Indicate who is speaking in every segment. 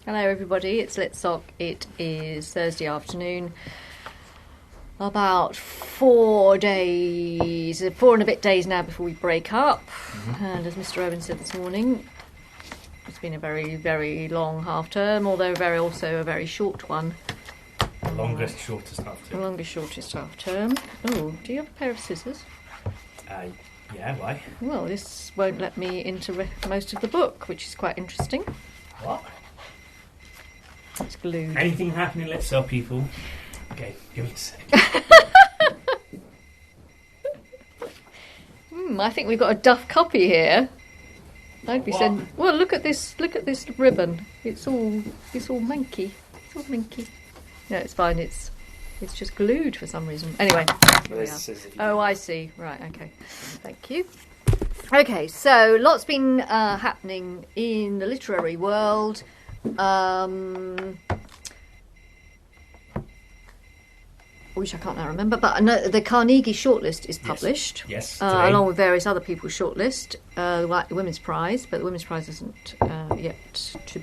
Speaker 1: Hello everybody, it's Lit Soc. It is Thursday afternoon. About 4 days, 4 and a bit days now before we break up. And as Mr. Owen said this morning, it's been a very, very long half term, although also a very short one.
Speaker 2: The longest, shortest half term.
Speaker 1: The longest, shortest half term. Oh, do you have a pair of scissors?
Speaker 2: Yeah, why?
Speaker 1: Well, this won't let me into most of the book, which is quite interesting.
Speaker 2: What?
Speaker 1: It's glued.
Speaker 2: Anything happen in Lit Soc, people? Okay, give me a sec.
Speaker 1: I think we've got a duff copy here. I'd be
Speaker 2: What?
Speaker 1: saying, well, look at this ribbon. It's all manky. It's all minky. No, it's fine. It's just glued for some reason. Anyway. Here we are. Oh, I see. Right. Okay. Thank you. Okay. So lots been happening in the literary world. Which I can't now remember, but I know the Carnegie shortlist is published.
Speaker 2: Yes.
Speaker 1: Along with various other people's shortlist, like the Women's Prize, but the Women's Prize isn't yet to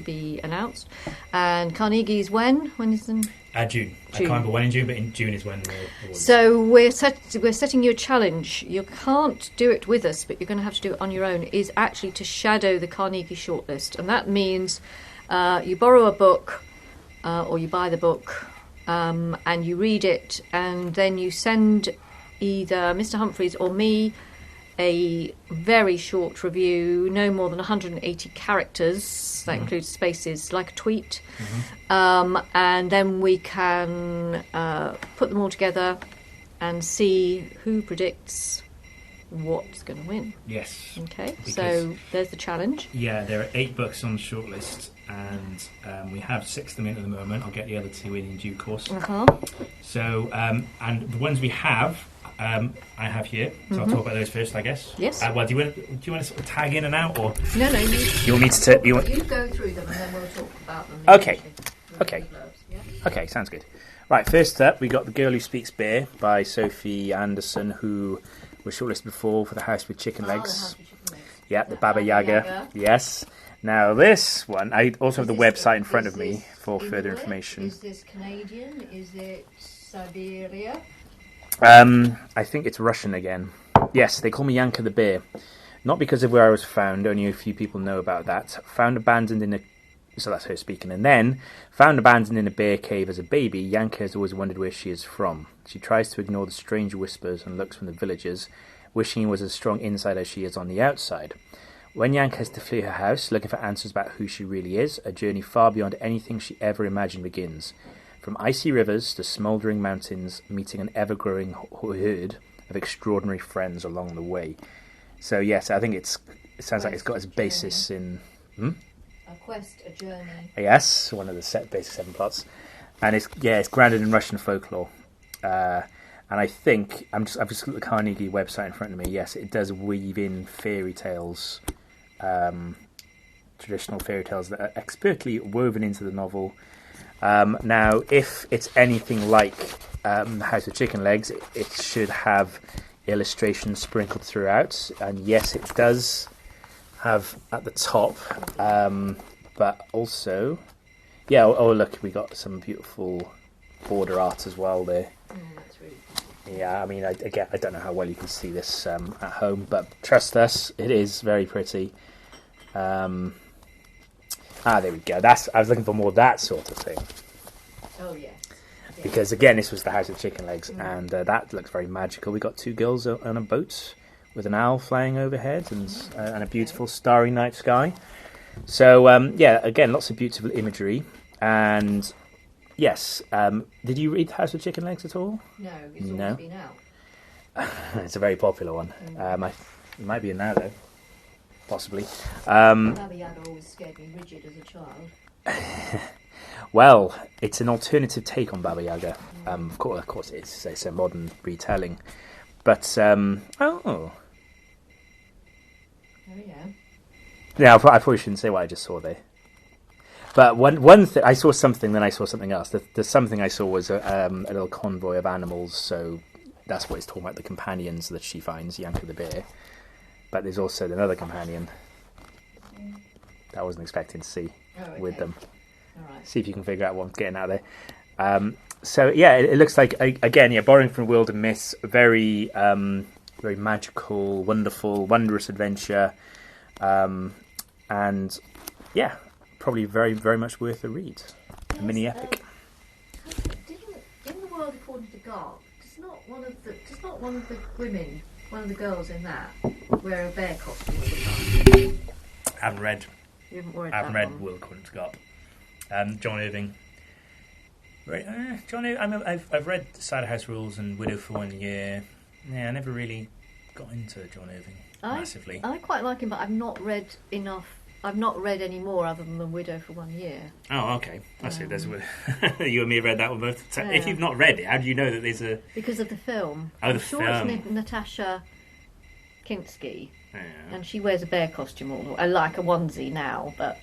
Speaker 1: be announced. And Carnegie's when? When is them?
Speaker 2: June. I can't remember when in June, but in June is when the awards.
Speaker 1: So we're setting you a challenge. You can't do it with us, but you're going to have to do it on your own. Is actually to shadow the Carnegie shortlist, and that means you borrow a book or you buy the book. And you read it, and then you send either Mr. Humphreys or me a very short review, no more than 180 characters, that includes spaces, like a tweet, and then we can put them all together and see who predicts what's going to win.
Speaker 2: Yes.
Speaker 1: Okay,
Speaker 2: Because,
Speaker 1: so there's the challenge.
Speaker 2: Yeah, there are 8 books on the shortlist, and we have 6 of them in at the moment. I'll get the other 2 in due course. So, and the ones we have, I have here. So I'll talk about those first, I guess.
Speaker 1: Yes.
Speaker 2: Well, do you want to sort of tag in and out, or
Speaker 1: No,
Speaker 2: you want me to?
Speaker 1: you go through them, and then we'll talk about them.
Speaker 2: Okay. Okay.
Speaker 1: Yeah.
Speaker 2: Okay, sounds good. Right, first up, we got The Girl Who Speaks Bear by Sophie Anderson, who was shortlisted before for The House with Chicken Legs. Yeah, the Baba Yaga. Yes. Now this one, I also have the website in front of me for further information.
Speaker 1: Is this Canadian? Is it Siberia?
Speaker 2: I think it's Russian again. Yes, they call me Yanka the Bear. Not because of where I was found, only a few people know about that. Found abandoned in a... So that's her speaking. And then, found abandoned in a bear cave as a baby, Yanka has always wondered where she is from. She tries to ignore the strange whispers and looks from the villagers, wishing he was as strong inside as she is on the outside. When Yanka has to flee her house, looking for answers about who she really is, a journey far beyond anything she ever imagined begins. From icy rivers to smouldering mountains, meeting an ever-growing herd of extraordinary friends along the way. So yes, I think it sounds like it's got its basis in...
Speaker 1: A quest, a journey.
Speaker 2: Yes, one of the basic 7 plots. And it's grounded in Russian folklore. And I think, I've just got the Carnegie website in front of me. Yes, it does weave in fairy tales, traditional fairy tales that are expertly woven into the novel. Now, if it's anything like House of Chicken Legs, it should have illustrations sprinkled throughout. And yes, it does have at the top, but also, yeah. Oh, look, we got some beautiful border art as well there.
Speaker 1: That's really cool.
Speaker 2: Yeah, I mean, I don't know how well you can see this at home, but trust us, it is very pretty. There we go. I was looking for more of that sort of thing.
Speaker 1: Oh, yes.
Speaker 2: Because again, this was the House of Chicken Legs, and that looks very magical. We got 2 girls on a boat with an owl flying overhead and a beautiful starry night sky. So again, lots of beautiful imagery. And yes, did you read House of Chicken Legs at all?
Speaker 1: No, it's always been out.
Speaker 2: It's a very popular one. It might be in now though, possibly.
Speaker 1: Baba Yaga always scared me rigid as a child.
Speaker 2: Well, it's an alternative take on Baba Yaga. Of course, it's a modern retelling. But
Speaker 1: Oh yeah.
Speaker 2: Yeah, I probably shouldn't say what I just saw there. But one thing, I saw something, then I saw something else. The something I saw was a little convoy of animals. So that's what it's talking about, the companions that she finds, Yanka the bear. But there's also another companion. that I wasn't expecting to see with them.
Speaker 1: All right.
Speaker 2: See if you can figure out what I'm getting out there. So yeah, it looks like, again, borrowing from World of Myths, very very magical, wonderful, wondrous adventure, and yeah, probably very, very much worth a read. A mini epic.
Speaker 1: In the World According to Garp, does not one of the women, one of the girls in that, wear a bear costume all the time?
Speaker 2: I haven't read.
Speaker 1: You haven't
Speaker 2: read World According to Garp. John Irving. Right, John Irving. I've read Cider House Rules and Widow for 1 Year. Yeah, I never really got into John Irving massively.
Speaker 1: I quite like him, but I've not read enough. I've not read any more other than Widow for 1 Year.
Speaker 2: Oh, okay. I see. There's you and me read that one both. So if you've not read it, how do you know that there's a? Because
Speaker 1: of the film.
Speaker 2: Oh, the film.
Speaker 1: It's Natasha Kinski, and she wears a bear costume I like a onesie now, but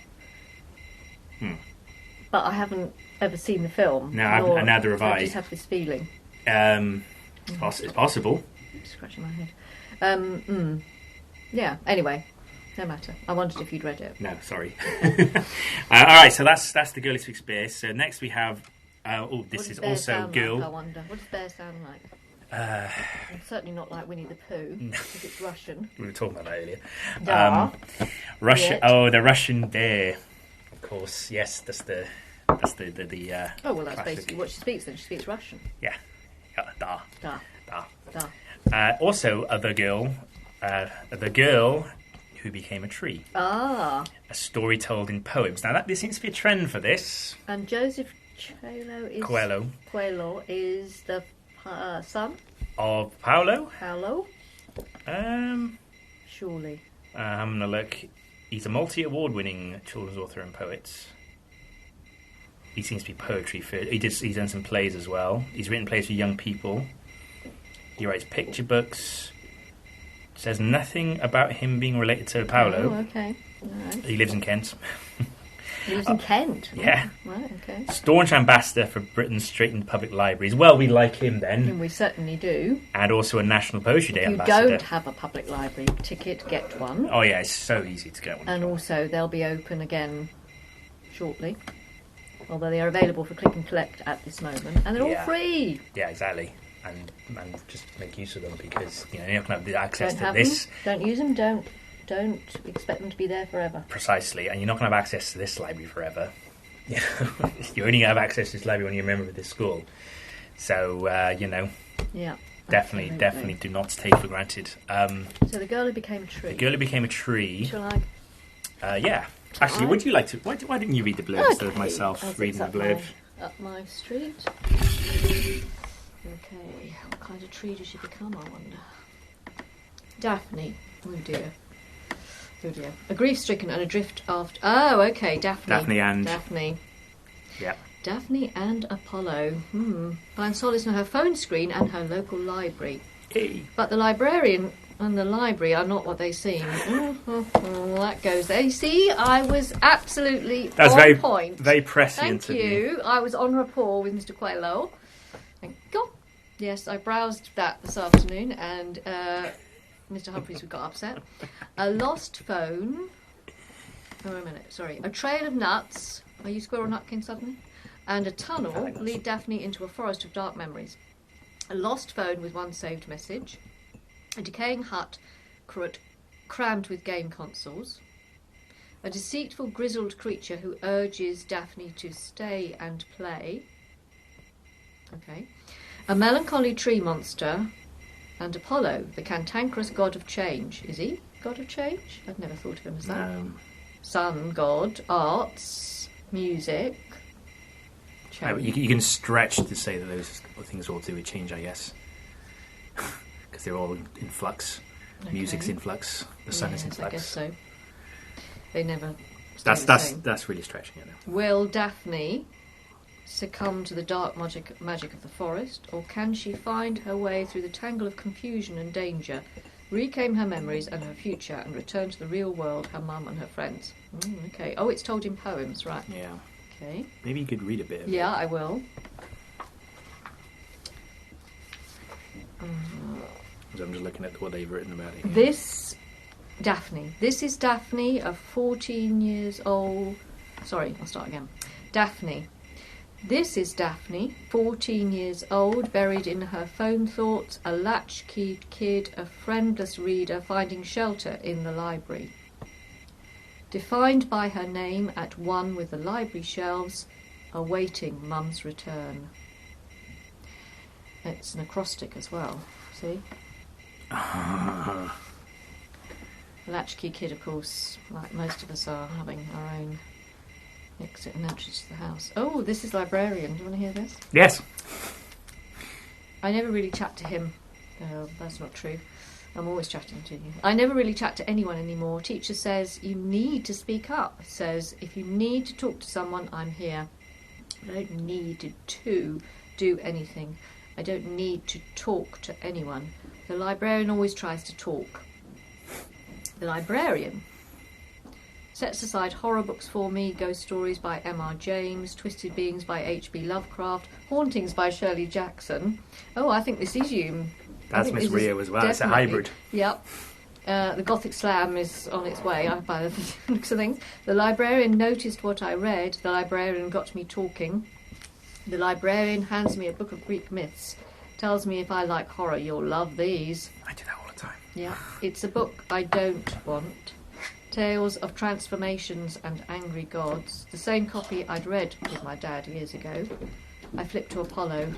Speaker 1: I haven't ever seen the film.
Speaker 2: No, neither have I.
Speaker 1: I just have this feeling.
Speaker 2: It's possible.
Speaker 1: Scratching my head. Yeah. Anyway. No matter. I wondered if you'd read it.
Speaker 2: No, sorry. All right, so that's the Girl Who Speaks Bear. So next we have. This is also Girl.
Speaker 1: Like, I wonder. What does bear sound like? It's certainly not like Winnie the Pooh, because it's Russian.
Speaker 2: We were talking about that earlier.
Speaker 1: Da.
Speaker 2: Russia. Oh, the Russian bear. Of course, yes. That's the.
Speaker 1: Oh well, that's
Speaker 2: classic.
Speaker 1: basically what she speaks. Then she speaks Russian.
Speaker 2: Yeah. Da.
Speaker 1: Da.
Speaker 2: Da.
Speaker 1: Da.
Speaker 2: Also, the girl who became a tree.
Speaker 1: Ah.
Speaker 2: A story told in poems. Now, there seems to be a trend for this.
Speaker 1: And Joseph Coelho is the son
Speaker 2: of Paulo.
Speaker 1: Surely.
Speaker 2: I'm gonna look. He's a multi-award-winning children's author and poet. He seems to be poetry fit. He's done some plays as well. He's written plays for young people. He writes picture books. Says nothing about him being related to Paulo.
Speaker 1: Oh, okay. All right.
Speaker 2: He lives in Kent.
Speaker 1: He lives in Kent?
Speaker 2: Yeah.
Speaker 1: Oh, right, okay. Staunch
Speaker 2: ambassador for Britain's straightened public libraries. Well, we like him then.
Speaker 1: And we certainly do.
Speaker 2: And also a National Poetry Day ambassador.
Speaker 1: If you don't have a public library ticket, get one.
Speaker 2: Oh, yeah, it's so easy to get one.
Speaker 1: And also, they'll be open again shortly. Although they are available for click and collect at this moment. And they're all free.
Speaker 2: Yeah, exactly. And just make use of them, because you're not going to have the access to
Speaker 1: this. Don't use them. Don't expect them to be there forever.
Speaker 2: Precisely, and you're not going to have access to this library forever. You're only going to have access to this library when you're a member of this school. So
Speaker 1: Yeah.
Speaker 2: Definitely do not take for granted.
Speaker 1: So the girl who became a tree.
Speaker 2: The girl who became a tree.
Speaker 1: Shall I?
Speaker 2: Yeah. Actually, would you like to? Why didn't you read the blurb instead of myself reading the blurb?
Speaker 1: Up my street. Okay, what kind of tree does she become, I wonder? Daphne. Oh dear. A grief-stricken and adrift after... Oh, okay, Daphne. Daphne.
Speaker 2: Yeah.
Speaker 1: Daphne and Apollo. Find solace in her phone screen and her local library.
Speaker 2: Hey.
Speaker 1: But the librarian and the library are not what they seem. That goes there. You see, I was absolutely on point.
Speaker 2: Very prescient.
Speaker 1: Thank you. I was on rapport with Mr. Coelho. Thank God. Yes, I browsed that this afternoon, and Mr. Humphreys got upset. A lost phone. Oh, wait a minute. Sorry. A trail of nuts. Are you Squirrel Nutkin suddenly? And a tunnel lead Daphne into a forest of dark memories. A lost phone with one saved message. A decaying hut crammed with game consoles. A deceitful, grizzled creature who urges Daphne to stay and play. Okay. A melancholy tree monster, and Apollo, the cantankerous god of change. Is he god of change? I'd never thought of him as that. Sun god, arts, music, change.
Speaker 2: You can stretch to say that those things all to do with change, I guess, because they're all in flux. Okay. Music's in flux. The sun is in flux.
Speaker 1: I guess so. They never.
Speaker 2: That's really stretching it.
Speaker 1: Will Daphne succumb to the dark magic of the forest, or can she find her way through the tangle of confusion and danger, reclaim her memories and her future, and return to the real world, her mum and her friends? Okay. Oh, it's told in poems, right?
Speaker 2: Yeah.
Speaker 1: Okay.
Speaker 2: Maybe you could read a bit of it.
Speaker 1: Yeah, I will.
Speaker 2: I'm just looking at what they've written about it.
Speaker 1: This Daphne. This is Daphne, a 14 years old... Sorry, I'll start again. Daphne. This is Daphne, 14 years old, buried in her phone thoughts, a latchkeyed kid, a friendless reader finding shelter in the library. Defined by her name at one with the library shelves, awaiting Mum's return. It's an acrostic as well, see? Latchkey kid, of course, like most of us are, having our own exit and entrance to the house. Oh, this is Librarian. Do you want to hear this?
Speaker 2: Yes.
Speaker 1: I never really chat to him. That's not true. I'm always chatting to you. I never really chat to anyone anymore. Teacher says you need to speak up. Says if you need to talk to someone, I'm here. I don't need to do anything. I don't need to talk to anyone. The librarian always tries to talk. The librarian sets aside horror books for me, ghost stories by M.R. James, Twisted Beings by H.P. Lovecraft, Hauntings by Shirley Jackson. Oh, I think this is you.
Speaker 2: That's Miss Rio as well. It's a hybrid.
Speaker 1: Yep. The Gothic Slam is on its way, by the looks of things. The librarian noticed what I read. The librarian got me talking. The librarian hands me a book of Greek myths. Tells me if I like horror, you'll love these.
Speaker 2: I do that all the time.
Speaker 1: Yeah. It's a book I don't want. Tales of Transformations and Angry Gods. The same copy I'd read with my dad years ago. I flipped to Apollo.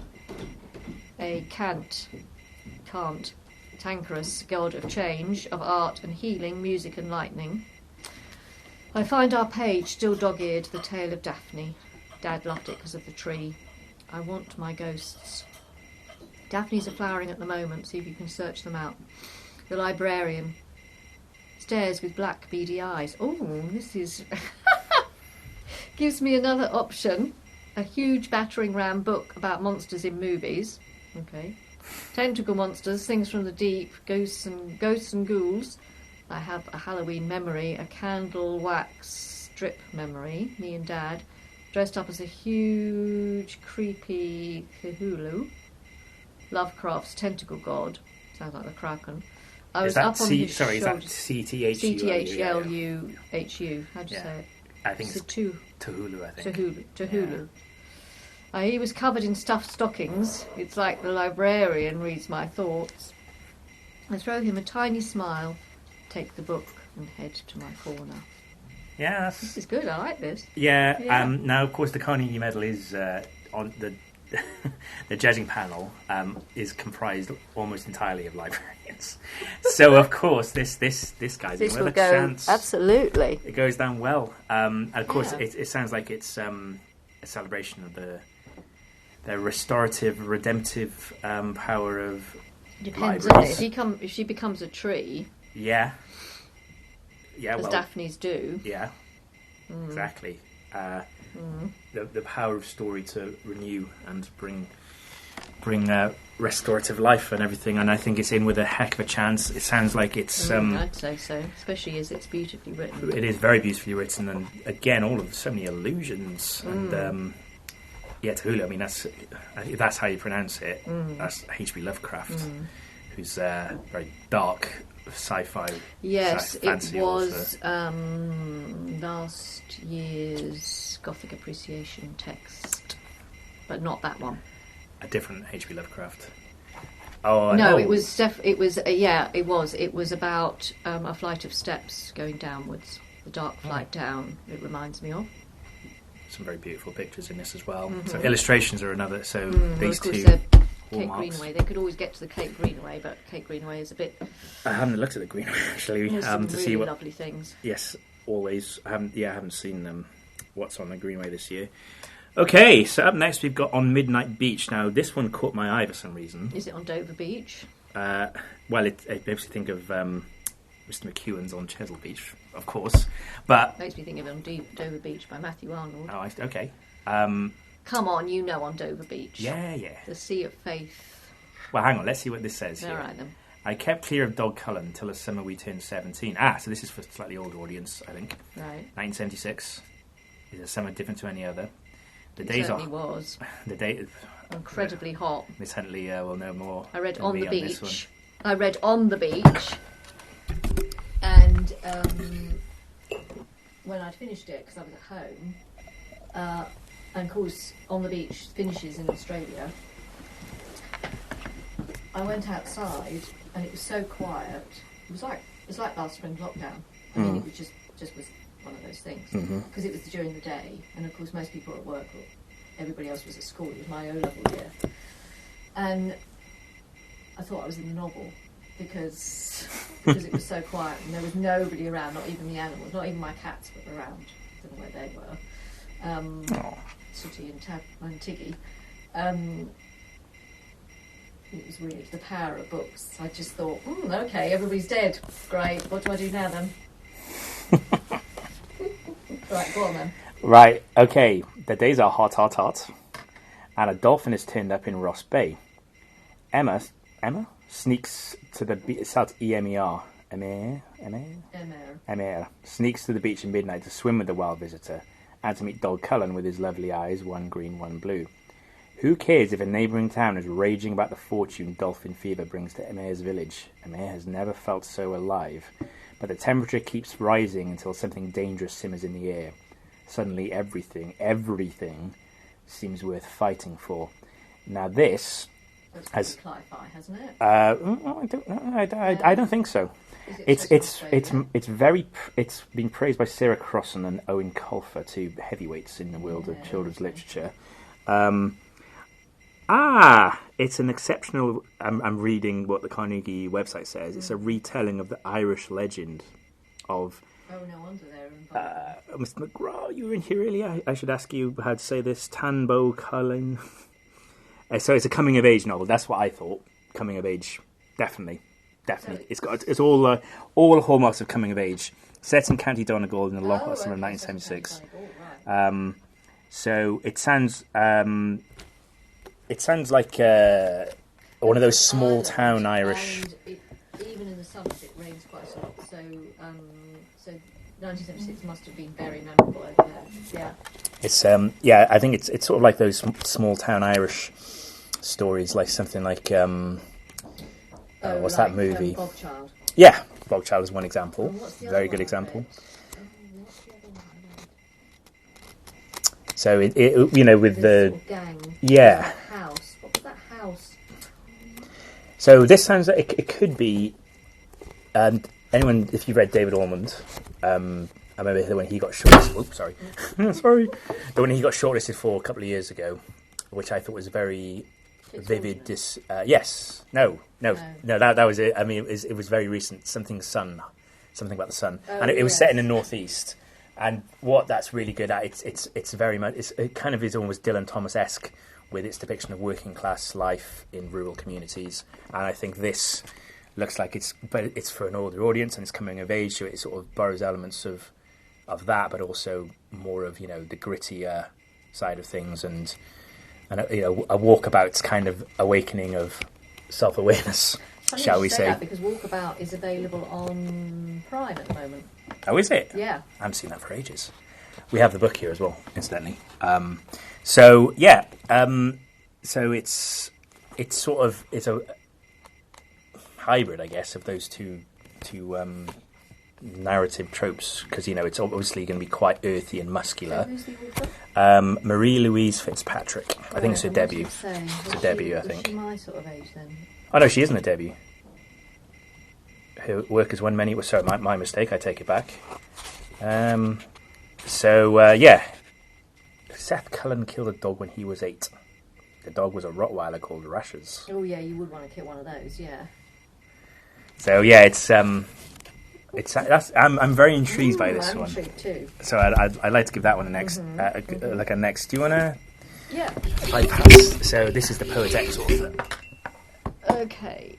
Speaker 1: A can't, tankerous god of change, of art and healing, music and lightning. I find our page still dog-eared, the tale of Daphne. Dad loved it because of the tree. I want my ghosts. Daphne's are flowering at the moment, see if you can search them out. The librarian stares with black beady eyes. Oh, this is... gives me another option. A huge battering ram book about monsters in movies. Okay. Tentacle monsters, things from the deep, ghosts and ghouls. I have a Halloween memory, a candle wax strip memory, me and Dad, dressed up as a huge, creepy Cthulhu. Lovecraft's tentacle god. Sounds like the Kraken. I was up on his shoulders.
Speaker 2: Is that CTHLU?
Speaker 1: CTHLUHU. How do you say it?
Speaker 2: I think it's Tahulu, I think.
Speaker 1: Tahulu. He was covered in stuffed stockings. It's like the librarian reads my thoughts. I throw him a tiny smile, take the book and head to my corner.
Speaker 2: Yeah,
Speaker 1: this is good. I like this.
Speaker 2: Yeah. Now, of course, the Carnegie Medal is on the the judging panel is comprised almost entirely of librarians. So, of course, this guy's in with a chance.
Speaker 1: Absolutely.
Speaker 2: It goes down well. And of course, it sounds like it's a celebration of the restorative, redemptive power of
Speaker 1: Depends,
Speaker 2: libraries.
Speaker 1: doesn't it? If she becomes a tree.
Speaker 2: Yeah.
Speaker 1: As Daphne's do.
Speaker 2: Yeah. Exactly. The power of story to renew and bring restorative life and everything, and I think it's in with a heck of a chance. It sounds like it's
Speaker 1: I'd say so, especially as it's beautifully written.
Speaker 2: It is very beautifully written, and again, so many allusions and Tahulu. I mean, that's how you pronounce it. That's H.P. Lovecraft, who's very dark sci-fi.
Speaker 1: Yes, it was
Speaker 2: author.
Speaker 1: Last year's Gothic Appreciation text, but not that one.
Speaker 2: A different H.P. Lovecraft.
Speaker 1: It was. It was about a flight of steps going downwards. The dark flight down. It reminds me of.
Speaker 2: Some very beautiful pictures in this as well. So illustrations are another. So these two.
Speaker 1: Kate Greenaway. They could always get to the Kate Greenaway, but Kate Greenaway is a bit.
Speaker 2: I haven't looked at the Greenaway actually
Speaker 1: to
Speaker 2: see what
Speaker 1: lovely things.
Speaker 2: Yes, always. I haven't seen what's on the Greenaway this year. Okay, so up next we've got On Midnight Beach. Now this one caught my eye for some reason.
Speaker 1: Is it on Dover Beach?
Speaker 2: It makes me think of Mr. McEwan's On Chesil Beach, of course, but
Speaker 1: makes me think of On Dover Beach by Matthew Arnold.
Speaker 2: Oh, okay.
Speaker 1: Come on, you know On Dover Beach.
Speaker 2: Yeah.
Speaker 1: The Sea of Faith.
Speaker 2: Well, hang on, let's see what this says here.
Speaker 1: All right, then.
Speaker 2: I kept clear of Dog Cullen until the summer we turned 17. So this is for a slightly older audience, I think.
Speaker 1: Right.
Speaker 2: 1976. Is a summer different to any other?
Speaker 1: It certainly was.
Speaker 2: The day...
Speaker 1: Incredibly hot.
Speaker 2: Miss Huntley will know more.
Speaker 1: I read On the Beach. I read On the Beach. And And when I'd finished it, because I was at home, and of course on the beach finishes in Australia, I went outside and it was so quiet. It was like last spring lockdown. I mean, it was just was one of those things, because it was during the day, and of course most people were at work, or everybody else was at school. It was my O-level year, and I thought I was in a novel because it was so quiet and there was nobody around, not even the animals, not even my cats were around. I don't know where they were. Sooty and Tiggy. It was weird, the power of books. I just thought, okay, everybody's dead. Great, what do I do now then? Right, go on then.
Speaker 2: Right, okay, the days are hot, and a dolphin is turned up in Ross Bay. Emma sneaks to the beach. It's spelled E-M-E-R. Emir sneaks to the beach at midnight to swim with the wild visitor and to meet Dog Cullen with his lovely eyes, one green, one blue. Who cares if a neighbouring town is raging about the fortune dolphin fever brings to Emir's village? Emir has never felt so alive, but the temperature keeps rising until something dangerous simmers in the air. Suddenly everything seems worth fighting for. Now this has
Speaker 1: Cli-fi, hasn't it?
Speaker 2: I don't think so. It's been praised by Sarah Crossan and Owen Colfer, two heavyweights in the world of children's literature. It's an exceptional. I'm reading what the Carnegie website says. It's a retelling of the Irish legend of.
Speaker 1: Oh, no wonder they're involved.
Speaker 2: Mr. McGraw, you were in here earlier. I should ask you how to say this. Tanbo Cullen. So it's a coming of age novel. That's what I thought. Coming of age, definitely. It's all hallmarks of coming of age. Set in County Donegal in the long summer of 1976. Right. So it sounds like one of those small town Irish.
Speaker 1: Even in the summers, it rains quite a lot. So 1976 must have been very memorable over there. Yeah.
Speaker 2: It's I think it's sort of like those small town Irish stories, like something like what's that movie?
Speaker 1: Bogchild.
Speaker 2: Yeah, Bogchild is one example. Very good example. So it with the
Speaker 1: sort of gang.
Speaker 2: Yeah.
Speaker 1: House. What was that house?
Speaker 2: So this sounds like it could be. Anyone, if you read David Ormond, I remember when he got shortlisted. Oops, sorry, sorry. But when he got shortlisted for a couple of years ago, which I thought was very vivid. Yes, no. That was it. I mean, it was very recent. Something about the sun, and it was set in the northeast. And what that's really good at, it's very much. It kind of is almost Dylan Thomas-esque with its depiction of working class life in rural communities. And I think this looks like it's for an older audience and it's coming of age, so it sort of borrows elements of that, but also more of the grittier side of things, and a walkabout's kind of awakening of self-awareness, shall we say?
Speaker 1: That because Walkabout is available on Prime at the moment.
Speaker 2: Oh, is it?
Speaker 1: Yeah,
Speaker 2: I haven't seen that for ages. We have the book here as well, incidentally. So it's a hybrid, I guess, of those two narrative tropes, because it's obviously going to be quite earthy and muscular.
Speaker 1: Who's the author?
Speaker 2: Marie-Louise Fitzpatrick. I think it's her debut.
Speaker 1: It's
Speaker 2: a debut, I think.
Speaker 1: Is she my sort of age then?
Speaker 2: Oh no, she isn't a debut. Her work has won many. Sorry, my mistake. I take it back. Seth Cullen killed a dog when he was 8. The dog was a Rottweiler called Rushes.
Speaker 1: Oh yeah, you would want to kill one of those, yeah.
Speaker 2: So yeah, I'm very intrigued by this
Speaker 1: I'm
Speaker 2: one.
Speaker 1: intrigued too.
Speaker 2: So I'd like to give that one a next, like a next. Do you wanna?
Speaker 1: Yeah.
Speaker 2: Pass. So this is the Poet X author.
Speaker 1: Okay.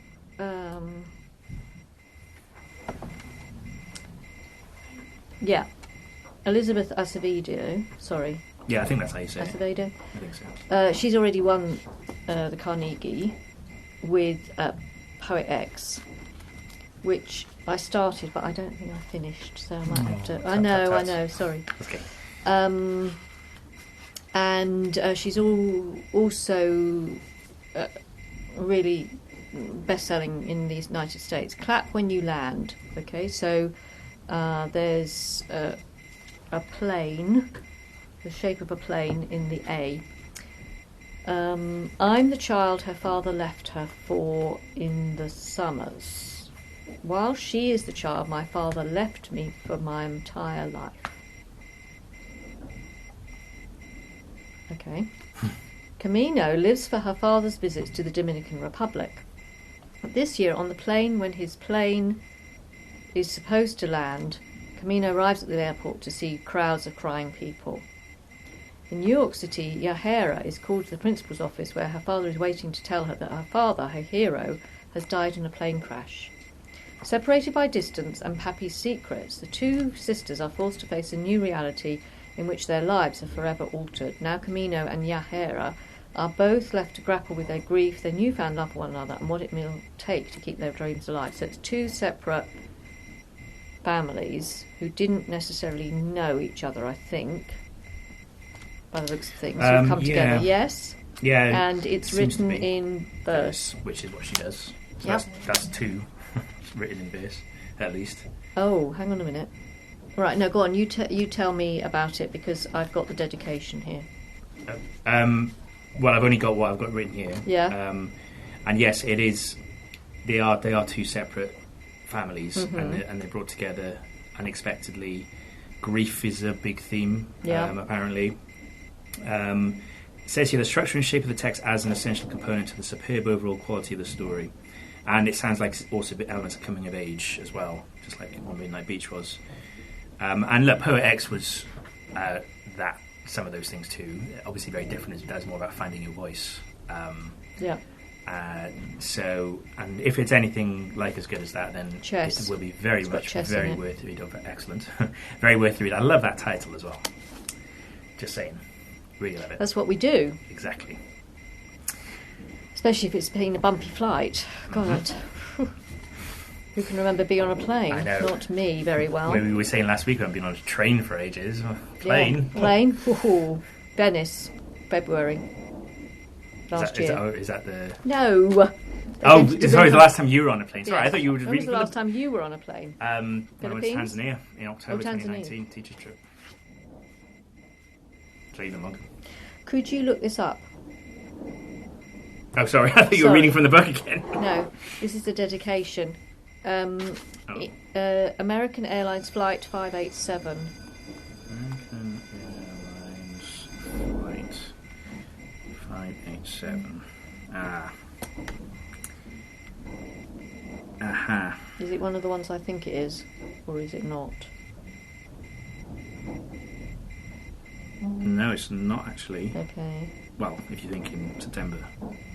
Speaker 1: Yeah. Elizabeth Acevedo. Sorry.
Speaker 2: Yeah, I think that's how you say it.
Speaker 1: Acevedo.
Speaker 2: I think so.
Speaker 1: She's already won the Carnegie with Poet X, which I started, but I don't think I finished, so I might have to. I know. Sorry.
Speaker 2: Okay.
Speaker 1: And she's also really best-selling in the United States. Clap When You Land. Okay, so there's a plane, the shape of a plane in the A. I'm the child her father left her for in the summers, while she is the child my father left me for my entire life. Okay. Camino lives for her father's visits to the Dominican Republic. This year, on the plane, when his plane is supposed to land, Camino arrives at the airport to see crowds of crying people. In New York City, Yahira is called to the principal's office where her father is waiting to tell her that her father, her hero, has died in a plane crash. Separated by distance and Pappy's secrets, the two sisters are forced to face a new reality in which their lives are forever altered. Now Camino and Yahira are both left to grapple with their grief, their newfound love for one another, and what it will take to keep their dreams alive. So it's two separate families who didn't necessarily know each other, I think, by the looks of things, who come together. Yes?
Speaker 2: Yeah.
Speaker 1: And it's written in verse.
Speaker 2: Which is what she does. So
Speaker 1: Yep.
Speaker 2: that's two. It's written in verse, at least.
Speaker 1: Oh, hang on a minute. Right, no, go on. You tell me about it, because I've got the dedication here.
Speaker 2: Well, I've only got what I've got written here.
Speaker 1: Yeah.
Speaker 2: And yes, it is. They are two separate families,
Speaker 1: Mm-hmm.
Speaker 2: and they're brought together unexpectedly. Grief is a big theme.
Speaker 1: Yeah.
Speaker 2: Apparently. It says here the structure and shape of the text adds an essential component to the superb overall quality of the story, and it sounds like also a bit elements of coming of age as well, just like One Midnight Beach was. And look, Poet X was that some of those things too. Obviously, very different. That's more about finding your voice.
Speaker 1: Yeah.
Speaker 2: So, and if it's anything like as good as that, then
Speaker 1: Chess.
Speaker 2: it will be very
Speaker 1: It's got
Speaker 2: much
Speaker 1: chess
Speaker 2: very
Speaker 1: in it.
Speaker 2: worth the read. Excellent, very worth the read. I love that title as well. Just saying, really love it.
Speaker 1: That's what we do,
Speaker 2: Exactly.
Speaker 1: especially if it's been a bumpy flight. God, who can remember being on a plane?
Speaker 2: I know.
Speaker 1: Not me very well.
Speaker 2: We were saying last week I've been on a train for ages. Plane.
Speaker 1: Yeah. Plane. Ooh, Venice, February last year.
Speaker 2: Is that the?
Speaker 1: No.
Speaker 2: Oh, sorry. The last time you were on a plane. Sorry,
Speaker 1: Yes.
Speaker 2: I thought you were
Speaker 1: When was
Speaker 2: reading.
Speaker 1: the last time you were on a plane?
Speaker 2: When I went to
Speaker 1: Philippines?
Speaker 2: Tanzania in October
Speaker 1: Tanzania.
Speaker 2: 2019, teacher's trip. Trade the mug.
Speaker 1: Could you look this up?
Speaker 2: Oh, sorry. I thought you were
Speaker 1: Sorry.
Speaker 2: reading from the book again.
Speaker 1: No, this is the dedication. American Airlines Flight 587.
Speaker 2: American Airlines Flight 587. Aha.
Speaker 1: Is it one of the ones I think it is, or is it not?
Speaker 2: No, it's not actually.
Speaker 1: Okay.
Speaker 2: Well, if you think in September.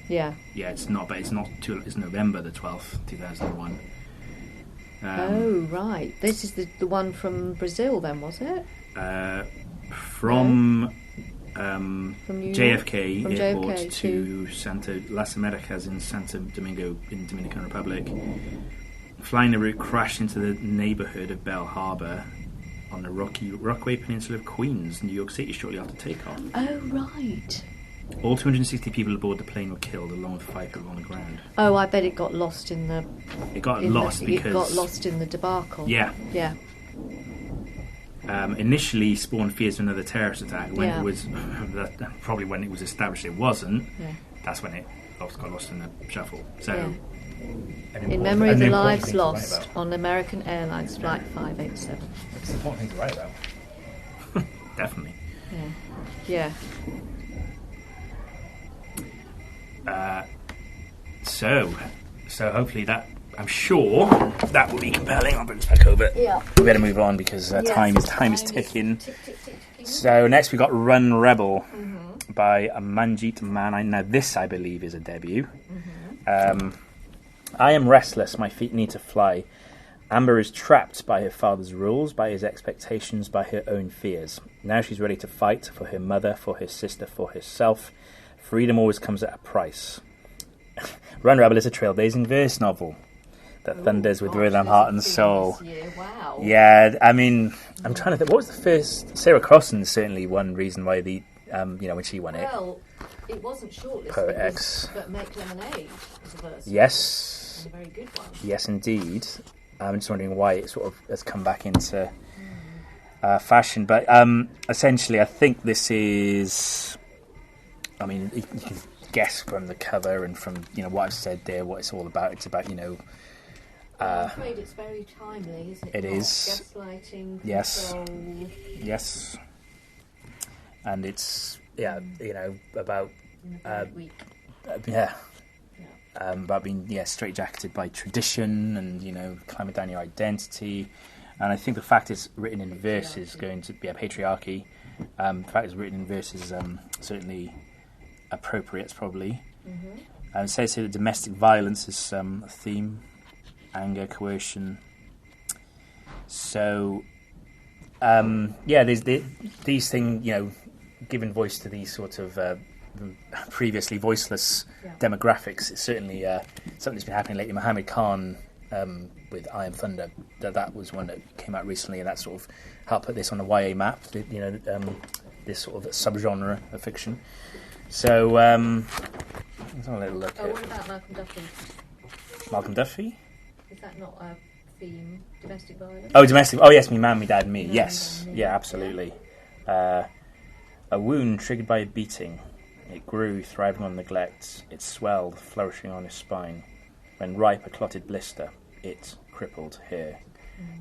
Speaker 1: Yeah.
Speaker 2: Yeah, it's not, but it's not till it's November the 12th, 2001.
Speaker 1: Oh, right. This is the one from Brazil then, was it?
Speaker 2: From
Speaker 1: From New York?
Speaker 2: JFK
Speaker 1: From
Speaker 2: Airport
Speaker 1: JFK
Speaker 2: to Santa Las Americas in Santo Domingo in Dominican Republic. Flying the route crashed into the neighbourhood of Bell Harbor on the Rockaway Peninsula of Queens, New York City, shortly after takeoff.
Speaker 1: Oh, right.
Speaker 2: All 260 people aboard the plane were killed, along with 5 people on the ground.
Speaker 1: Oh, I bet it got lost in the...
Speaker 2: It got lost because...
Speaker 1: It got lost in the debacle.
Speaker 2: Yeah.
Speaker 1: Yeah.
Speaker 2: Initially spawned fears of another terrorist attack. When
Speaker 1: Yeah.
Speaker 2: it was... probably when it was established it wasn't.
Speaker 1: Yeah.
Speaker 2: That's when it got lost in the shuffle. So...
Speaker 1: Yeah.
Speaker 2: an
Speaker 1: In memory of
Speaker 2: an
Speaker 1: the
Speaker 2: important
Speaker 1: lives
Speaker 2: thing to write
Speaker 1: lost
Speaker 2: about.
Speaker 1: on American Airlines Flight 587.
Speaker 2: It's an important thing to write about. Definitely.
Speaker 1: Yeah.
Speaker 2: So hopefully that, I'm sure that will be compelling. I'll bring this back over.
Speaker 1: Yeah.
Speaker 2: We better move on because time is ticking. So next we got Run Rebel by Manjit Manai. Now this I believe is a debut. I am restless, my feet need to fly. Amber is trapped by her father's rules, by his expectations, by her own fears. Now she's ready to fight for her mother, for her sister, for herself. Freedom always comes at a price. Run Rebel is a trailblazing verse novel that thunders with rhythm, heart and soul.
Speaker 1: Wow.
Speaker 2: Yeah, I mean, I'm trying to think. What was the first? Sarah Crossan's certainly one reason why the, when she won it.
Speaker 1: Well, it wasn't shortlisted,
Speaker 2: Poet X.
Speaker 1: but Make Lemonade was a verse.
Speaker 2: Yes,
Speaker 1: And a very good one.
Speaker 2: yes, indeed. I'm just wondering why it sort of has come back into fashion. But essentially, I think this is... I mean, you can guess from the cover and from what I've said there what it's all about. It's about
Speaker 1: I'm afraid it's very timely, isn't it?
Speaker 2: It is.
Speaker 1: Gaslighting,
Speaker 2: Yes.
Speaker 1: control.
Speaker 2: Yes. And it's about
Speaker 1: Week.
Speaker 2: about being straitjacketed by tradition and climbing down your identity. And I think the fact it's written in verse is going to be a patriarchy. The fact it's written in verse is certainly appropriate, probably.
Speaker 1: Mm-hmm.
Speaker 2: It says here that domestic violence is a theme, anger, coercion. So, there's these things, giving voice to these sort of previously voiceless demographics. It's certainly something that's been happening lately. Mohammed Khan with Iron Thunder, that was one that came out recently, and that sort of helped put this on the YA map. This sort of subgenre of fiction. So let's have a little look.
Speaker 1: What about Malcolm Duffy?
Speaker 2: Malcolm Duffy?
Speaker 1: Is that not a theme? Domestic violence?
Speaker 2: Oh, domestic. Oh, yes, Me Man, Me Dad, Me.
Speaker 1: Me,
Speaker 2: Yes,
Speaker 1: Me, Dad, Me.
Speaker 2: yeah, absolutely. A wound triggered by a beating. It grew, thriving on neglect. It swelled, flourishing on his spine. When ripe, a clotted blister. It crippled here,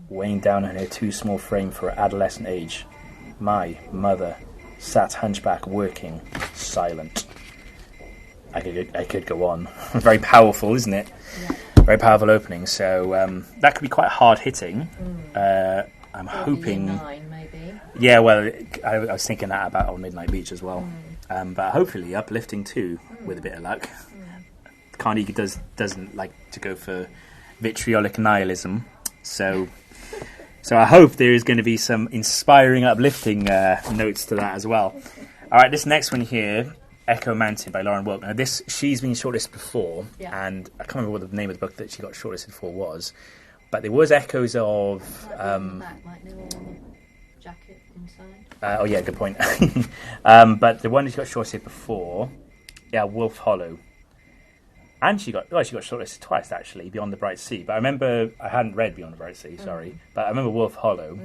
Speaker 2: weighing down on her too small frame for her adolescent age. My mother sat hunchback, working, silent. I could go on. Very powerful, isn't it?
Speaker 1: Yeah.
Speaker 2: Very powerful opening. So that could be quite hard hitting. I'm hoping.
Speaker 1: 9, maybe.
Speaker 2: Yeah, well, I was thinking that about On Midnight Beach as well. But hopefully uplifting too, with a bit of luck. Carnegie doesn't like to go for vitriolic nihilism, so I hope there is going to be some inspiring, uplifting notes to that as well. All right, this next one here, Echo Mountain by Lauren Wilk. Now, she's been shortlisted before, and I can't remember what the name of the book that she got shortlisted for was, but there was echoes of...
Speaker 1: Might know on the jacket inside.
Speaker 2: Oh yeah, good point. But the one she got shortlisted before, Wolf Hollow. And she got shortlisted twice, actually, Beyond the Bright Sea. But I remember, I hadn't read Beyond the Bright Sea, sorry. But I remember Wolf Hollow.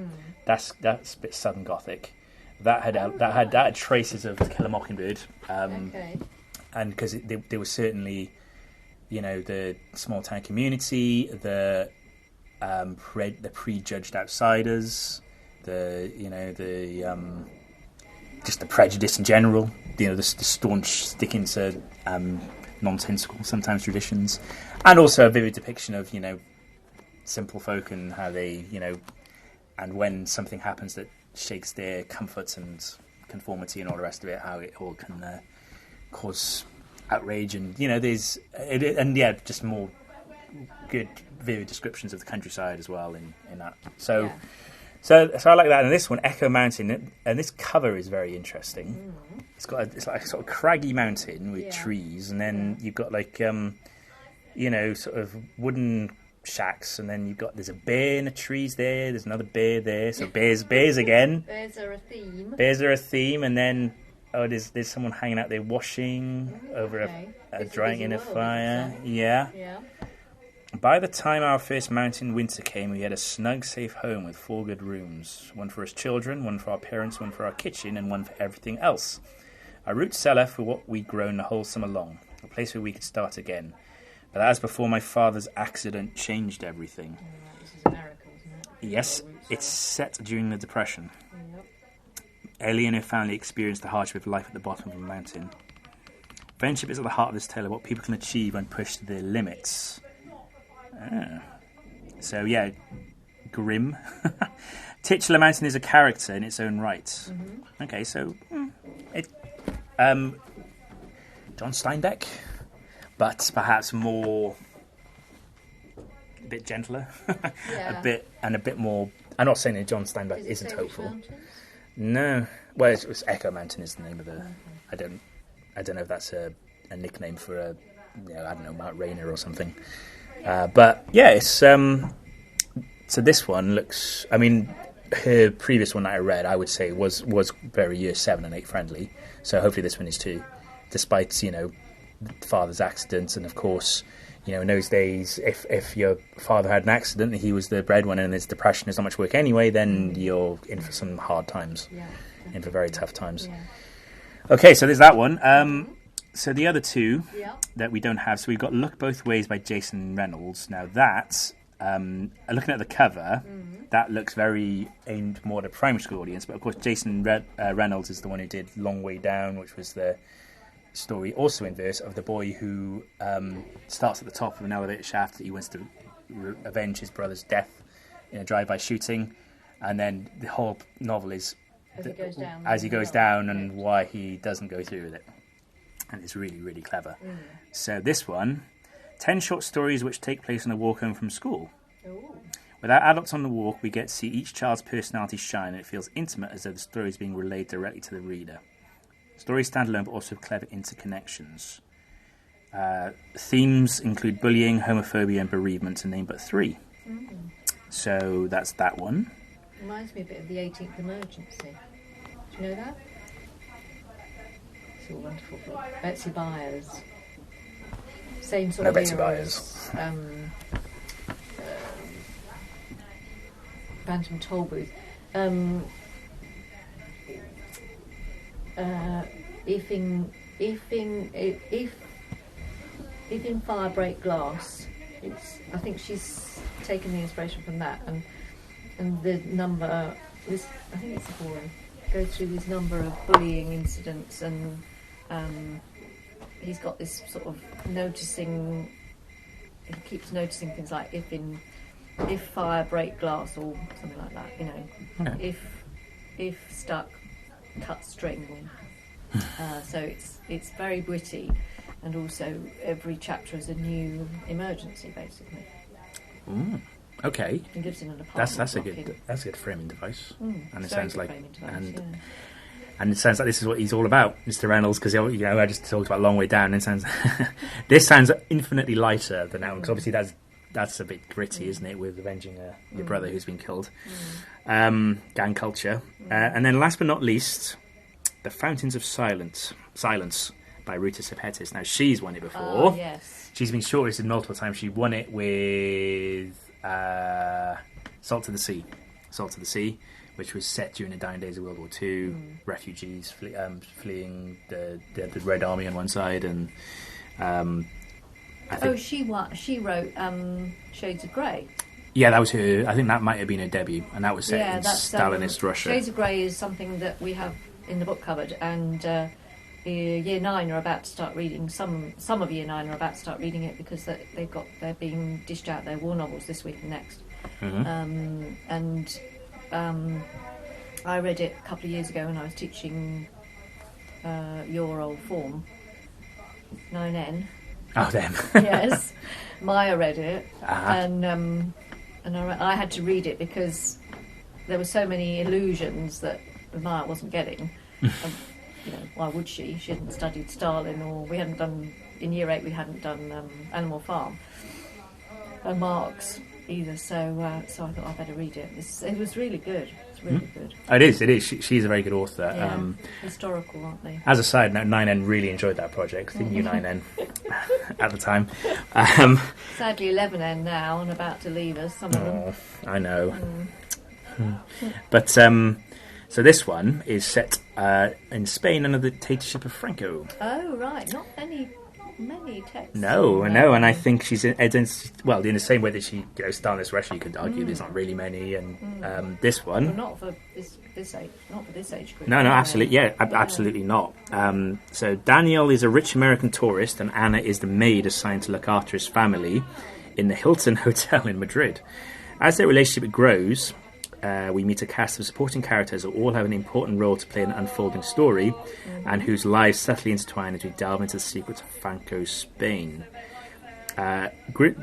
Speaker 2: That's a bit Southern Gothic. That had traces of To Kill a Mockingbird.
Speaker 1: Okay.
Speaker 2: And because there was certainly, the small town community, the prejudged outsiders, just the prejudice in general. The staunch sticking to nonsensical, sometimes traditions, and also a vivid depiction of simple folk and how they and when something happens that shakes their comfort and conformity and all the rest of it, how it all can cause outrage and just more good vivid descriptions of the countryside as well in that. So I like that. And this one, Echo Mountain, and this cover is very interesting. It's like a sort of craggy mountain with trees, and then you've got like sort of wooden shacks, and then there's a bear in the trees there. There's another bear there. So bears again.
Speaker 1: Bears are a theme.
Speaker 2: Bears are a theme, and then there's someone hanging out there washing over a drying in a fire. Yeah. By the time our first mountain winter came, we had a snug, safe home with 4 good rooms. One for us children, one for our parents, one for our kitchen, and one for everything else. A root cellar for what we'd grown the whole summer long. A place where we could start again. But that was before my father's accident changed everything.
Speaker 1: This is America, isn't it?
Speaker 2: Yes, it's set during the Depression.
Speaker 1: Yep.
Speaker 2: Ellie and her family experienced the hardship of life at the bottom of a mountain. Friendship is at the heart of this tale of what people can achieve when pushed to their limits. So grim. Titular Mountain is a character in its own right. Okay, so John Steinbeck, but perhaps more a bit gentler, a bit more. I'm not saying that John Steinbeck isn't hopeful. No, well, it's Echo Mountain is the name of the. I don't know if that's a nickname for Mount Rainier or something. But yeah, it's so this one looks. I mean, her previous one that I read, I would say was very year 7 and 8 friendly. So hopefully this one is too, despite father's accident and of course in those days, if your father had an accident and he was the breadwinner and there's depression, there's not much work anyway, then you're in for some hard times, in for very tough times. Yeah. Okay, so there's that one. So the other two that we don't have, so we've got Look Both Ways by Jason Reynolds. Now that, looking at the cover, that looks very aimed more at a primary school audience, but of course Jason Reynolds is the one who did Long Way Down, which was the story, also in verse, of the boy who starts at the top of an elevator shaft that he wants to avenge his brother's death in a drive-by shooting, and then the whole novel is as he goes down and why he doesn't go through with it. And it's really, really clever. So this one, 10 short stories which take place on a walk home from school. Ooh. Without adults on the walk, we get to see each child's personality shine, and it feels intimate, as though the story is being relayed directly to the reader. Stories stand alone, but also have clever interconnections. Themes include bullying, homophobia, and bereavement, to name but three. So that's that one.
Speaker 1: Reminds me a bit of the 18th Emergency. Do you know that? It's a wonderful book. Betsy Byers. Same sort of
Speaker 2: Betsy
Speaker 1: era
Speaker 2: Byers.
Speaker 1: as Bantam Tollbooth. If in Fire Break Glass, I think she's taken the inspiration from that, and the number is, I think it's a boy, goes through this number of bullying incidents, and he's got this sort of noticing. He keeps noticing things like if fire break glass or something like that.
Speaker 2: Okay.
Speaker 1: If stuck, cut string. So it's very witty, and also every chapter is a new emergency, basically.
Speaker 2: Okay.
Speaker 1: He lives in an apartment.
Speaker 2: That's a good framing device. And it
Speaker 1: sounds
Speaker 2: sounds like
Speaker 1: device,
Speaker 2: and it sounds like this is what he's all about, Mr. Reynolds, because I just talked about Long Way Down. And it sounds this sounds infinitely lighter than that one, because obviously that's a bit gritty, isn't it, with avenging your brother who's been killed. Gang culture, and then last but not least, The Fountains of Silence by Ruta Sepetys. Now she's won it before.
Speaker 1: Oh, yes.
Speaker 2: She's been shortlisted multiple times. She won it with Salt to the Sea, which was set during the dying days of World War II. Refugees fleeing the Red Army on one side, and I think
Speaker 1: she wrote Shades of Grey.
Speaker 2: Yeah, that was her. I think that might have been her debut, and that was set in Stalinist Russia.
Speaker 1: Shades of Grey is something that we have in the book cupboard, and Year 9 are about to start reading. Some of Year 9 are about to start reading it because they're being dished out their war novels this week and next. I read it a couple of years ago when I was teaching your old form, 9N.
Speaker 2: Oh, them.
Speaker 1: Yes, Maya read it, and I had to read it because there were so many illusions that Maya wasn't getting. Why would she? She hadn't studied Stalin, or we hadn't done in Year 8. We hadn't done Animal Farm and Marx either. So I thought I'd better read it. It was really good. It's really good.
Speaker 2: It is. She's a very good author.
Speaker 1: Yeah. Historical, aren't they?
Speaker 2: As a side note, 9N really enjoyed that project. I think you 9N at the time.
Speaker 1: Sadly, 11N now and about to leave us. Some of them.
Speaker 2: I know. But so this one is set in Spain under the dictatorship of Franco.
Speaker 1: Oh, right. Not many texts.
Speaker 2: No, and I think she's in the same way that she, Stalinist Russia, you could argue there's not really many, and this one.
Speaker 1: Well, not for this age, not for this age group.
Speaker 2: No, absolutely, absolutely not. So Daniel is a rich American tourist, and Anna is the maid assigned to look after his family in the Hilton Hotel in Madrid. As their relationship grows, we meet a cast of supporting characters who all have an important role to play in an unfolding story, and whose lives subtly intertwine as we delve into the secrets of Franco's Spain.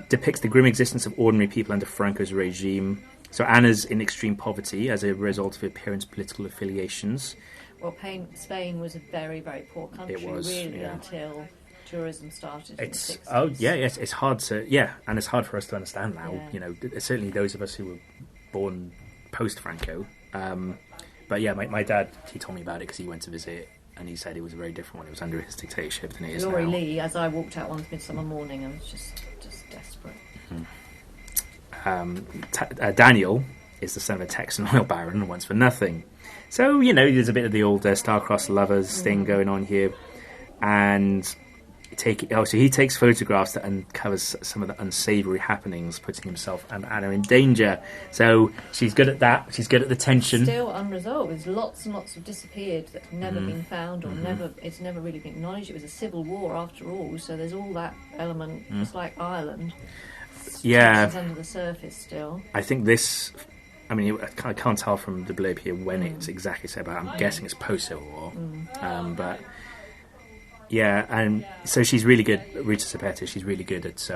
Speaker 2: Depicts the grim existence of ordinary people under Franco's regime. So Anna's in extreme poverty as a result of her parents' political affiliations.
Speaker 1: Well, Spain was a very, very poor country, until tourism started in the 60s.
Speaker 2: Oh, yeah, yes, it's hard to, and it's hard for us to understand now.
Speaker 1: Yeah.
Speaker 2: Certainly those of us who were born post-Franco. But yeah, my dad, he told me about it because he went to visit and he said it was very different when it was under his dictatorship than it is
Speaker 1: Laurie
Speaker 2: now.
Speaker 1: Lee, as I walked out one midsummer morning, I was just desperate.
Speaker 2: Daniel is the son of a Texan oil baron and wants for nothing. So, there's a bit of the old star-crossed lovers thing going on here. And so he takes photographs that uncovers some of the unsavoury happenings, putting himself and Anna in danger. So she's good at that. She's good at the tension.
Speaker 1: Still unresolved. There's lots and lots have disappeared that have never been found or it's never really been acknowledged. It was a civil war after all, so there's all that element. It's like Ireland. It's under the surface still.
Speaker 2: I think this... I can't tell from the blurb here when it's exactly said, but I'm guessing it's post-Civil War. But... yeah, and so she's really good, Rita Sepetys, she's really good at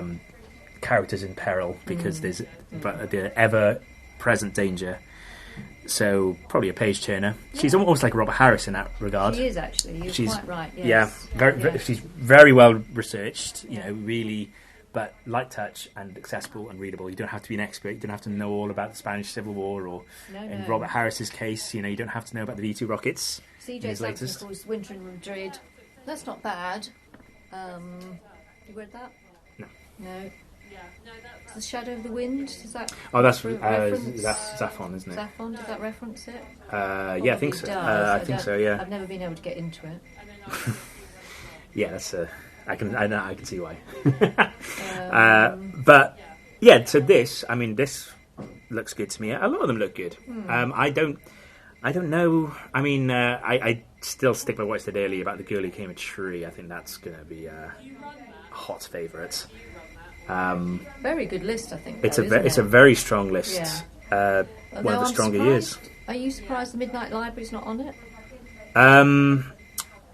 Speaker 2: characters in peril, because there's the ever-present danger. So, probably a page-turner. She's almost like Robert Harris in that regard.
Speaker 1: She is, actually. You're quite right, yes.
Speaker 2: Yeah, she's very well researched, really, but light touch and accessible and readable. You don't have to be an expert, you don't have to know all about the Spanish Civil War, or in Robert Harris's case, you don't have to know about the V2 rockets.
Speaker 1: C.J. Sampson calls Winter in Madrid. That's not bad. You read that? No. The Shadow of the Wind, is that?
Speaker 2: Oh, that's Zaphon, isn't it?
Speaker 1: Zaphon, does that reference it?
Speaker 2: Yeah, I think so. I think so. Yeah.
Speaker 1: I've never been able to get into it.
Speaker 2: Yeah, that's. I can see why. But yeah, so this looks good to me. A lot of them look good. I don't know. I still stick by what I said earlier about the girl who came a tree. I think that's going to be a hot favourite.
Speaker 1: Very good list, I think.
Speaker 2: It's a very strong list.
Speaker 1: Yeah.
Speaker 2: One of the stronger years.
Speaker 1: Are you surprised the Midnight Library's not on it?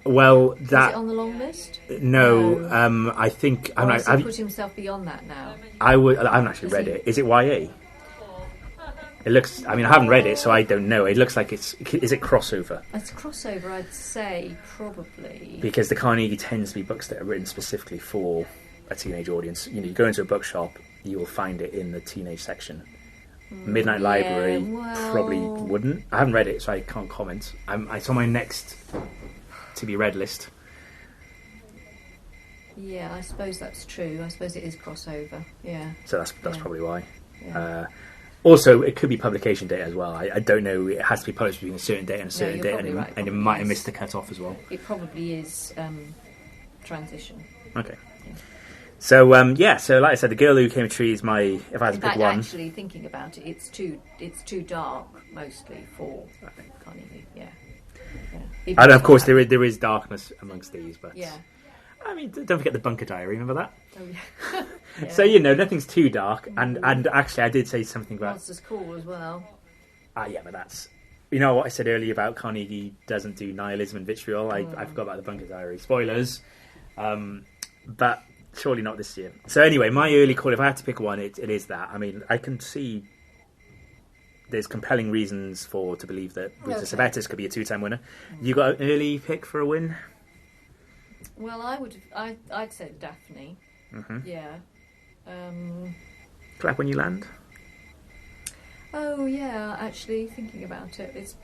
Speaker 2: Well,
Speaker 1: Is it on the long list?
Speaker 2: No. I think.
Speaker 1: Has he put himself beyond that now?
Speaker 2: I haven't actually read it. Is it YA? It looks... I haven't read it, so I don't know. It looks like it's... Is it crossover?
Speaker 1: It's crossover, I'd say, probably.
Speaker 2: Because the Carnegie tends to be books that are written specifically for a teenage audience. You go into a bookshop, you will find it in the teenage section. Midnight Library probably wouldn't. I haven't read it, so I can't comment. It's on my next to-be-read list.
Speaker 1: Yeah, I suppose that's true. I suppose it is crossover, yeah.
Speaker 2: So that's probably why.
Speaker 1: Yeah.
Speaker 2: Also, it could be publication date as well. I don't know. It has to be published between a certain date and a certain date, and it might have missed the cut-off as well.
Speaker 1: It probably is transition.
Speaker 2: Okay. Yeah. So, so like I said, The Girl Who Came a Tree is my... If I had to pick one...
Speaker 1: actually, thinking about it, it's too dark, mostly, for Carnegie, yeah.
Speaker 2: And of course, there is darkness amongst these, but...
Speaker 1: Yeah.
Speaker 2: Don't forget the Bunker Diary, remember that?
Speaker 1: Oh, yeah. Yeah.
Speaker 2: So, nothing's too dark. And actually, I did say something about...
Speaker 1: Monsters Call as well.
Speaker 2: Yeah, but that's... You know what I said earlier about Carnegie doesn't do nihilism and vitriol? I forgot about the Bunker Diary. Spoilers. But surely not this year. So anyway, my early call, if I had to pick one, it is that. I can see... There's compelling reasons to believe that Rita Sepetys could be a two-time winner. You got an early pick for a win?
Speaker 1: Well, I'd say Daphne.
Speaker 2: Mm-hmm.
Speaker 1: Yeah.
Speaker 2: Clap when you land.
Speaker 1: Oh yeah, actually thinking about it, it's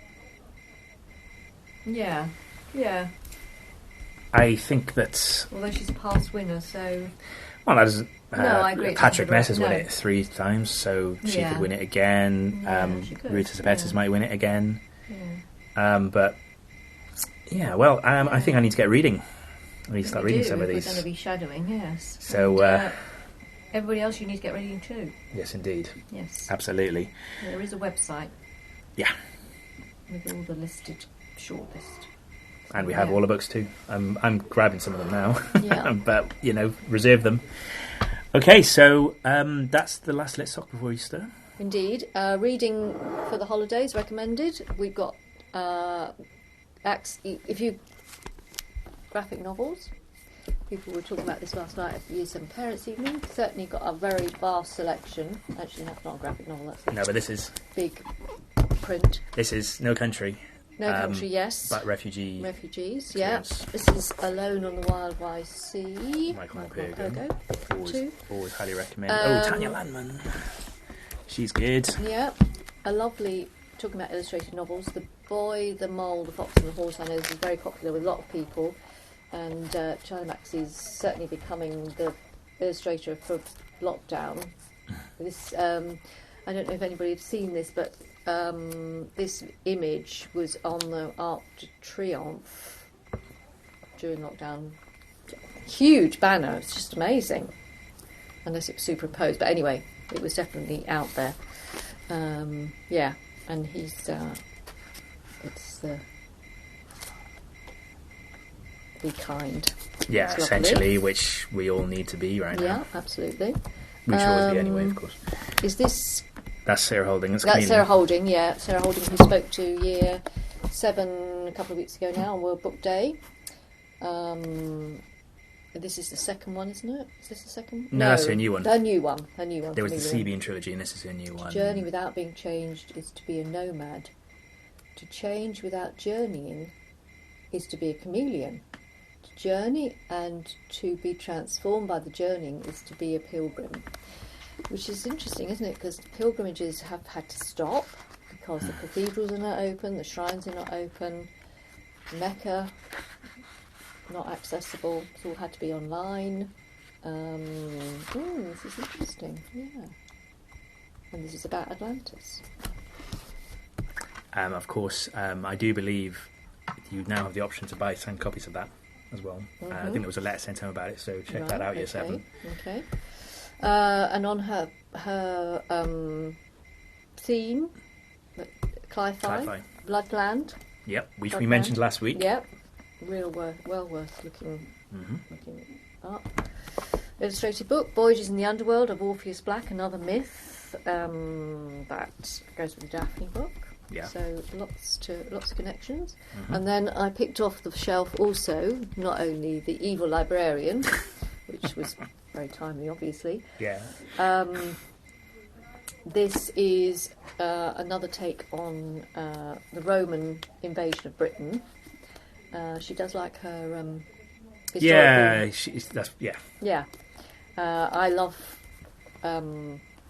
Speaker 1: yeah.
Speaker 2: I think that.
Speaker 1: Although she's a past winner, so.
Speaker 2: Well, that doesn't.
Speaker 1: No, I agree.
Speaker 2: Patrick Ness has won it 3 times, so she could win it again. Rita Sepetys might win it again. Yeah. But yeah, well, I think I need to get reading. I need to start reading some of these.
Speaker 1: We're going to be shadowing, yes.
Speaker 2: So
Speaker 1: everybody else, you need to get reading too.
Speaker 2: Yes, indeed.
Speaker 1: Yes,
Speaker 2: absolutely.
Speaker 1: There is a website.
Speaker 2: Yeah.
Speaker 1: With all the listed shortlist.
Speaker 2: And we have all the books too. I'm grabbing some of them now.
Speaker 1: Yeah.
Speaker 2: But reserve them. Okay, so that's the last Lit Soc before Easter.
Speaker 1: Indeed. Reading for the holidays recommended. We've got graphic novels. People were talking about this last night at the Year 7 Parents' Evening. Certainly got a very vast selection. Actually, that's not a graphic novel. That's
Speaker 2: but this is
Speaker 1: big print.
Speaker 2: This is No Country.
Speaker 1: No Country, yes.
Speaker 2: But refugees,
Speaker 1: yeah. This is Alone on the Wild Wide Sea.
Speaker 2: Michael Pergo. Always highly recommend. Tanya Landman. She's good.
Speaker 1: Yeah. A lovely, talking about illustrated novels, Boy, the Mole, the Fox and the Horse, I know this is very popular with a lot of people, and Charlie Max is certainly becoming the illustrator for lockdown. This, I don't know if anybody has seen this, but this image was on the Arc de Triomphe during lockdown. Huge banner, it's just amazing. Unless it was superimposed, but anyway, it was definitely out there. Yeah, and he's... it's be kind.
Speaker 2: Yeah, essentially, which we all need to be right now.
Speaker 1: Yeah, absolutely.
Speaker 2: We should always be anyway, of course.
Speaker 1: Is this...
Speaker 2: That's Sarah Holding. That's
Speaker 1: Sarah Holding, yeah. Sarah Holding, who spoke to Year 7 a couple of weeks ago now on World Book Day. This is the second one, isn't it? Is this the second?
Speaker 2: No, that's her new one.
Speaker 1: Her new one.
Speaker 2: There was the Sea trilogy, and this is her new one.
Speaker 1: To journey without being changed is to be a nomad. To change without journeying is to be a chameleon. To journey and to be transformed by the journeying is to be a pilgrim. Which is interesting, isn't it? Because pilgrimages have had to stop because the cathedrals are not open, the shrines are not open, Mecca not accessible. It's all had to be online. This is interesting. Yeah, and this is about Atlantis.
Speaker 2: Of course, I do believe you now have the option to buy signed copies of that as well.
Speaker 1: Mm-hmm.
Speaker 2: I think there was a letter sent home about it, so check that out, Year 7.
Speaker 1: Okay. And on her theme, Cli-Fi, Bloodland.
Speaker 2: Yep, which we mentioned last week.
Speaker 1: Yep, well worth looking up. Illustrated book, Voyages in the Underworld of Orpheus Black, another myth. That goes with the Daphne book.
Speaker 2: Yeah.
Speaker 1: So lots of connections. Mm-hmm. And then I picked off the shelf also not only The Evil Librarian, which was very timely, obviously.
Speaker 2: Yeah.
Speaker 1: This is another take on the Roman invasion of Britain. She does like her historical... Yeah. I love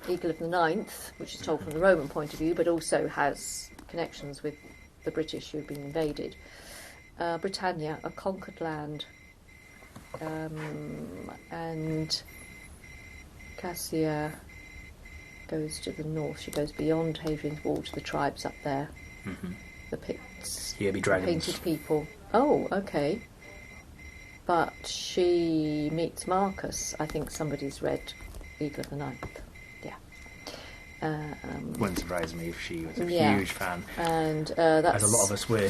Speaker 1: Eagle of the Ninth, which is told from the Roman point of view, but also has connections with the British who have been invaded. Britannia, a conquered land. And Cassia goes to the north. She goes beyond Hadrian's Wall to the tribes up there. Mm-hmm. The Picts.
Speaker 2: Here be dragons.
Speaker 1: Painted people. Oh, okay. But she meets Marcus. I think somebody's read Eagle of the Ninth. Yeah.
Speaker 2: Wouldn't surprise me if she was a huge fan.
Speaker 1: And that's...
Speaker 2: As a lot of us were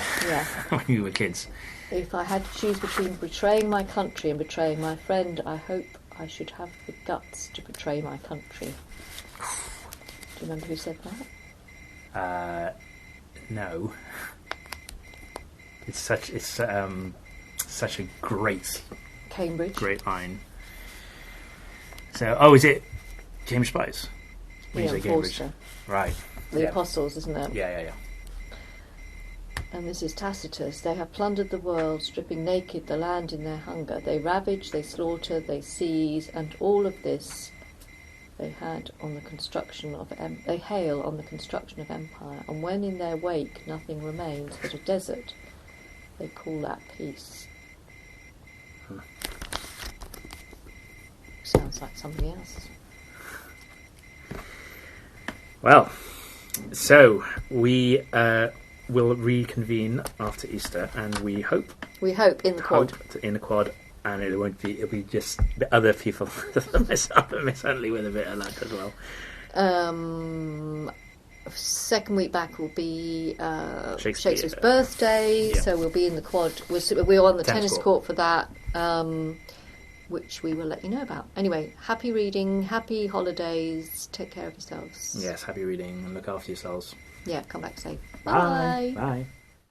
Speaker 2: when we were kids.
Speaker 1: If I had to choose between betraying my country and betraying my friend, I hope I should have the guts to betray my country. Do you remember who said that?
Speaker 2: No. It's such a great
Speaker 1: Cambridge.
Speaker 2: Great line. So, is it James Spice?
Speaker 1: Ian Forster.
Speaker 2: Right.
Speaker 1: The Apostles, isn't it?
Speaker 2: Yeah.
Speaker 1: And this is Tacitus. They have plundered the world, stripping naked the land in their hunger. They ravage, they slaughter, they seize, and all of this they hail on the construction of empire. And when in their wake nothing remains but a desert, they call that peace. Sounds like somebody else.
Speaker 2: Well, so we will reconvene after Easter, and we hope
Speaker 1: in the
Speaker 2: quad, and it'll be just the other people, myself and Miss Huntley with a bit of luck as well.
Speaker 1: Second week back will be Shakespeare's birthday, so we'll be in the quad. We're on the tennis court for that, which we will let you know about. Anyway, happy reading, happy holidays, take care of yourselves.
Speaker 2: Yes, happy reading and look after yourselves.
Speaker 1: Yeah, come back safe. Bye.
Speaker 2: Bye.